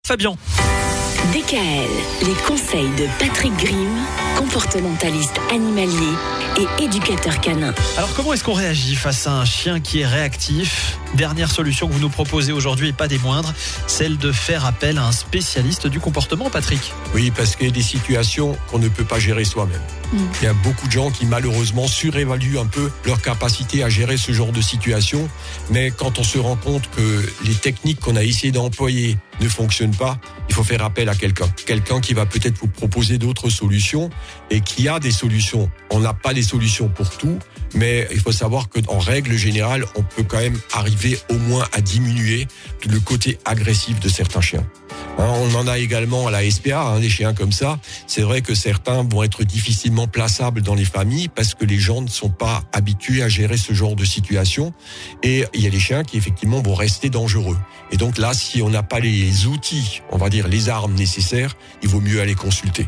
Fabien. DKL, les conseils de Patrick Grimm, comportementaliste animalier et éducateur canin. Alors comment est-ce qu'on réagit face à un chien qui est réactif ? Dernière solution que vous nous proposez aujourd'hui et pas des moindres, celle de faire appel à un spécialiste du comportement, Patrick. Oui, parce qu'il y a des situations qu'on ne peut pas gérer soi-même. Il y a beaucoup de gens qui malheureusement surévaluent un peu leur capacité à gérer ce genre de situation. Mais quand on se rend compte que les techniques qu'on a essayé d'employer ne fonctionnent pas, il faut faire appel à quelqu'un. Quelqu'un qui va peut-être vous proposer d'autres solutions et qui a des solutions. On n'a pas des solutions pour tout, mais il faut savoir qu'en règle générale, on peut quand même arriver au moins à diminuer le côté agressif de certains chiens. On en a également à la SPA, des chiens comme ça. C'est vrai que certains vont être difficilement plaçables dans les familles parce que les gens ne sont pas habitués à gérer ce genre de situation. Et il y a des chiens qui effectivement vont rester dangereux. Et donc là, si on n'a pas les outils, on va dire les armes nécessaires, il vaut mieux aller consulter.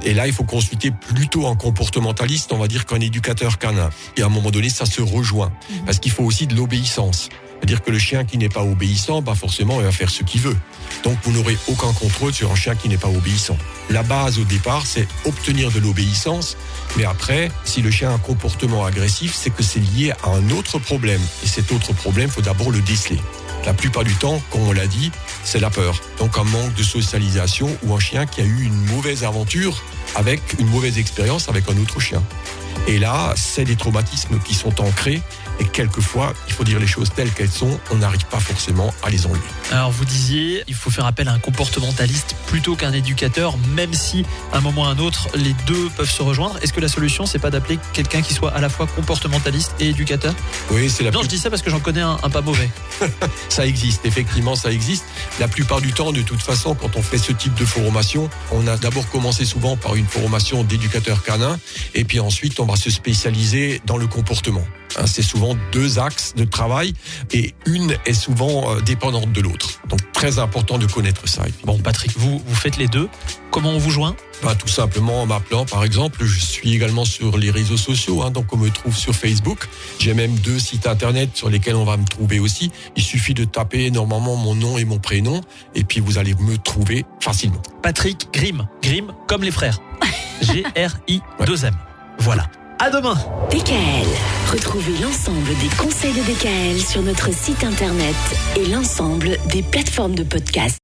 Et là, il faut consulter plutôt un comportementaliste, on va dire, qu'un éducateur canin. Et à un moment donné, ça se rejoint. Parce qu'il faut aussi de l'obéissance. C'est-à-dire que le chien qui n'est pas obéissant, forcément, il va faire ce qu'il veut. Donc, vous n'aurez aucun contrôle sur un chien qui n'est pas obéissant. La base, au départ, c'est obtenir de l'obéissance. Mais après, si le chien a un comportement agressif, c'est que c'est lié à un autre problème. Et cet autre problème, il faut d'abord le déceler. La plupart du temps, comme on l'a dit, c'est la peur. Donc, un manque de socialisation ou un chien qui a eu une mauvaise aventure avec une mauvaise expérience avec un autre chien. Et là, c'est des traumatismes qui sont ancrés. Et quelquefois, il faut dire les choses telles qu'elles sont, on n'arrive pas forcément à les enlever. Alors vous disiez, il faut faire appel à un comportementaliste plutôt qu'un éducateur, même si à un moment ou à un autre, les deux peuvent se rejoindre. Est-ce que la solution, c'est pas d'appeler quelqu'un qui soit à la fois comportementaliste et éducateur ? Oui, c'est Non, je dis ça parce que j'en connais un pas mauvais. Ça existe, effectivement, ça existe. La plupart du temps, de toute façon, quand on fait ce type de formation, on a d'abord commencé souvent par une formation d'éducateur canin, et puis ensuite, on va se spécialiser dans le comportement. C'est souvent deux axes de travail et une est souvent dépendante de l'autre. Donc très important de connaître ça. Bon, Patrick, vous faites les deux. Comment on vous joint ? Tout simplement en m'appelant, par exemple. Je suis également sur les réseaux sociaux, donc on me trouve sur Facebook. J'ai même 2 sites internet sur lesquels on va me trouver aussi. Il suffit de taper normalement mon nom et mon prénom et puis vous allez me trouver facilement. Patrick Grimm. Grimm comme les frères. G-R-I-2-M. Voilà. À demain. DKL. Retrouvez l'ensemble des conseils de DKL sur notre site internet et l'ensemble des plateformes de podcast.